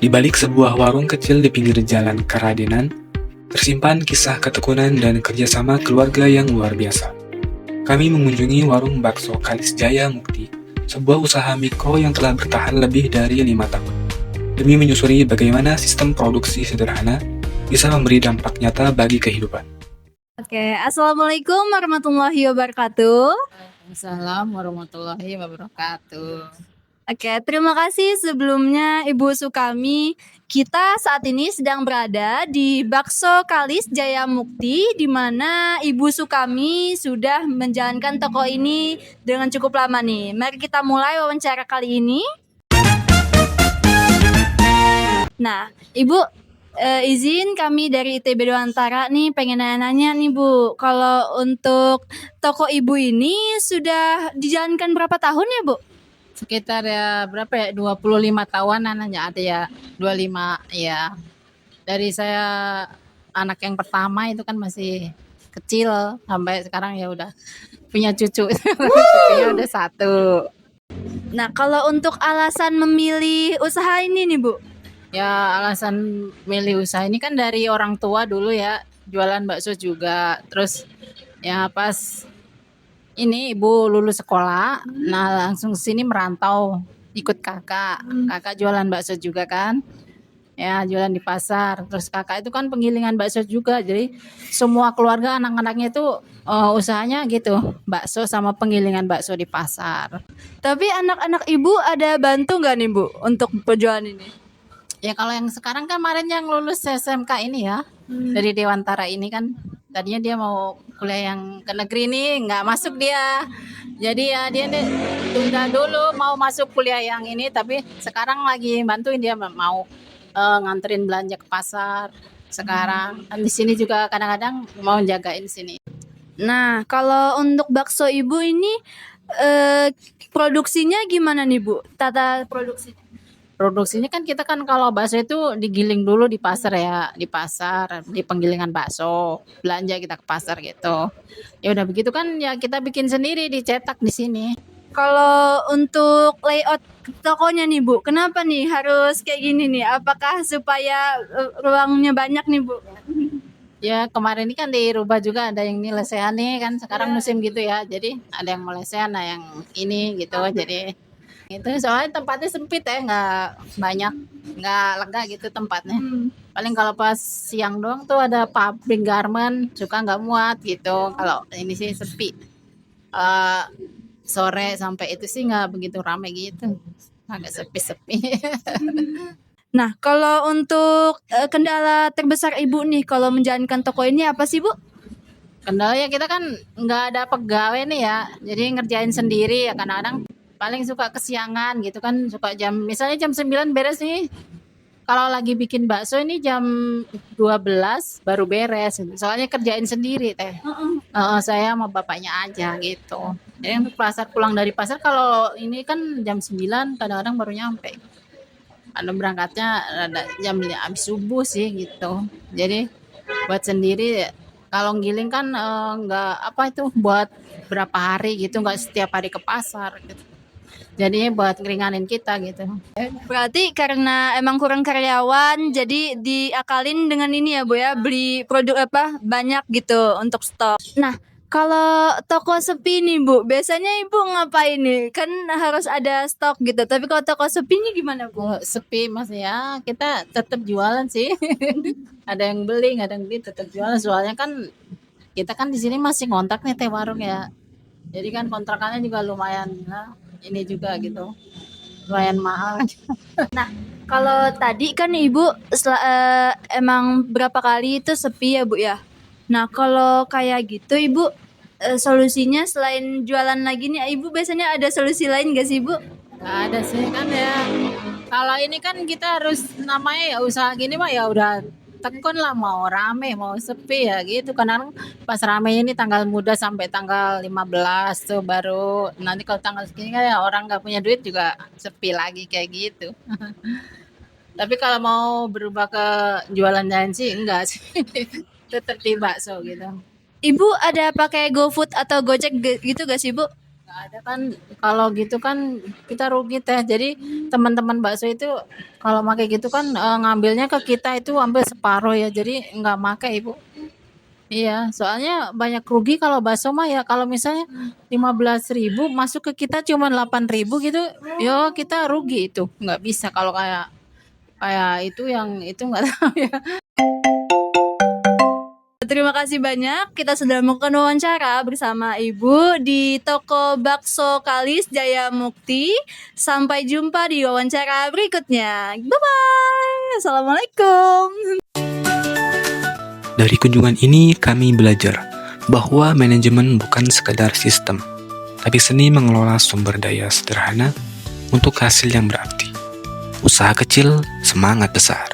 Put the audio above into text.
Di balik sebuah warung kecil di pinggir jalan Karadenan, tersimpan kisah ketekunan dan kerjasama keluarga yang luar biasa. Kami mengunjungi warung bakso Kalis Jaya Mukti, sebuah usaha mikro yang telah bertahan lebih dari 5 tahun. Demi menyusuri bagaimana sistem produksi sederhana bisa memberi dampak nyata bagi kehidupan. Oke, Assalamualaikum warahmatullahi wabarakatuh. Waalaikumsalam warahmatullahi wabarakatuh. Oke, terima kasih sebelumnya Ibu Sukami. Kita saat ini sedang berada di Bakso Kalis Jaya Mukti, di mana Ibu Sukami sudah menjalankan toko ini dengan cukup lama nih. Mari kita mulai wawancara kali ini. Nah, Ibu, izin kami dari ITB Dewantara nih pengen nanya nih Bu, kalau untuk toko Ibu ini sudah dijalankan berapa tahun ya Bu? Sekitar ya berapa ya 25 tahunan hanya ada ya 25 ya. Dari saya anak yang pertama itu kan masih kecil sampai sekarang ya udah punya cucu. Cucunya udah 1. Nah, kalau untuk alasan memilih usaha ini nih Bu? Ya alasan milih usaha ini kan dari orang tua dulu ya, jualan bakso juga. Terus ya pas ini ibu lulus sekolah, nah langsung sini merantau ikut kakak. Kakak jualan bakso juga kan. Ya jualan di pasar. Terus kakak itu kan penggilingan bakso juga. Jadi semua keluarga anak-anaknya itu usahanya gitu, bakso sama penggilingan bakso di pasar. Tapi anak-anak Ibu ada bantu nggak nih Bu untuk penjualan ini? Ya kalau yang sekarang kan kemarin yang lulus SMK ini ya, dari Dewantara ini kan tadinya dia mau kuliah yang ke negeri nih, nggak masuk dia. Jadi ya dia tunda dulu mau masuk kuliah yang ini, tapi sekarang lagi bantuin dia mau nganterin belanja ke pasar. Sekarang di sini juga kadang-kadang mau jagain sini. Nah, kalau untuk bakso Ibu ini produksinya gimana nih Bu? Tata produksinya? Produksinya kan kita kan kalau bakso itu digiling dulu di pasar ya, di pasar, di penggilingan bakso, belanja kita ke pasar gitu. Ya udah begitu kan ya kita bikin sendiri, dicetak di sini. Kalau untuk layout tokonya nih Bu, kenapa nih harus kayak gini nih? Apakah supaya ruangnya banyak nih Bu? Ya kemarin ini kan dirubah juga, ada yang ini lesehan nih kan sekarang musim gitu ya. Jadi ada yang mau lesehan, ada yang ini gitu. Jadi itu soalnya tempatnya sempit ya, nggak banyak, nggak lega gitu tempatnya. Paling kalau pas siang doang tuh ada pabrik garment, suka nggak muat gitu. Kalau ini sih sepi. Sore sampai itu sih nggak begitu ramai gitu, agak sepi-sepi. Nah, kalau untuk kendala terbesar Ibu nih kalau menjalankan toko ini apa sih Bu? Kendalanya kita kan nggak ada pegawai nih ya, jadi ngerjain sendiri ya kadang-kadang paling suka kesiangan gitu kan, suka misalnya jam 9 beres nih. Kalau lagi bikin bakso ini jam 12 baru beres, soalnya kerjain sendiri teh. Saya sama bapaknya aja gitu. Jadi untuk pasar, pulang dari pasar kalau ini kan jam 9 kadang-kadang baru nyampe. Ada berangkatnya ada jam habis subuh sih gitu. Jadi buat sendiri kalau giling kan nggak apa itu buat berapa hari gitu, nggak setiap hari ke pasar gitu. Jadinya buat ngeringanin kita gitu. Berarti karena emang kurang karyawan, jadi diakalin dengan ini ya Bu ya, beli produk apa banyak gitu untuk stok. Nah, kalau toko sepi nih Bu, biasanya Ibu ngapain nih? Kan harus ada stok gitu. Tapi kalau toko sepi nih gimana Bu? Kalau sepi mas ya kita tetap jualan sih. Ada yang beli, nggak ada yang beli, tetap jualan. Soalnya kan kita kan di sini masih ngontrak nih teh warung ya. Jadi kan kontrakannya juga lumayan lah. Ini juga gitu, lumayan mahal. Kalau tadi kan Ibu emang berapa kali itu sepi ya Bu ya. Nah, kalau kayak gitu Ibu solusinya selain jualan lagi nih, Ibu biasanya ada solusi lain gak sih Bu? Nggak ada sih kan ya. Kalau ini kan kita harus namanya ya usaha gini mah ya udah tekun lah, mau rame mau sepi ya gitu. Kadang pas rame ini tanggal muda sampai tanggal 15 tuh baru, nanti kalau tanggal segini kan ya orang nggak punya duit juga sepi lagi kayak gitu. Tapi kalau mau berubah ke jualan lain sih enggak sih. Tetap di bakso gitu. Ibu ada pakai GoFood atau Gojek gitu gak sih Bu? Nggak ada kan, kalau gitu kan kita rugi teh. Jadi teman-teman bakso itu kalau pakai gitu kan ngambilnya ke kita itu ambil separuh ya. Jadi nggak make Ibu. Iya, soalnya banyak rugi kalau bakso mah ya. Kalau misalnya 15.000 masuk ke kita cuma 8.000 gitu, yo kita rugi itu. Nggak bisa kalau kayak kayak itu yang itu nggak tahu ya. Terima kasih banyak. Kita sudah melakukan wawancara bersama Ibu di toko bakso Kalis Jaya Mukti. Sampai jumpa di wawancara berikutnya. Bye bye. Assalamualaikum. Dari kunjungan ini kami belajar bahwa manajemen bukan sekadar sistem, tapi seni mengelola sumber daya sederhana untuk hasil yang berarti. Usaha kecil, semangat besar.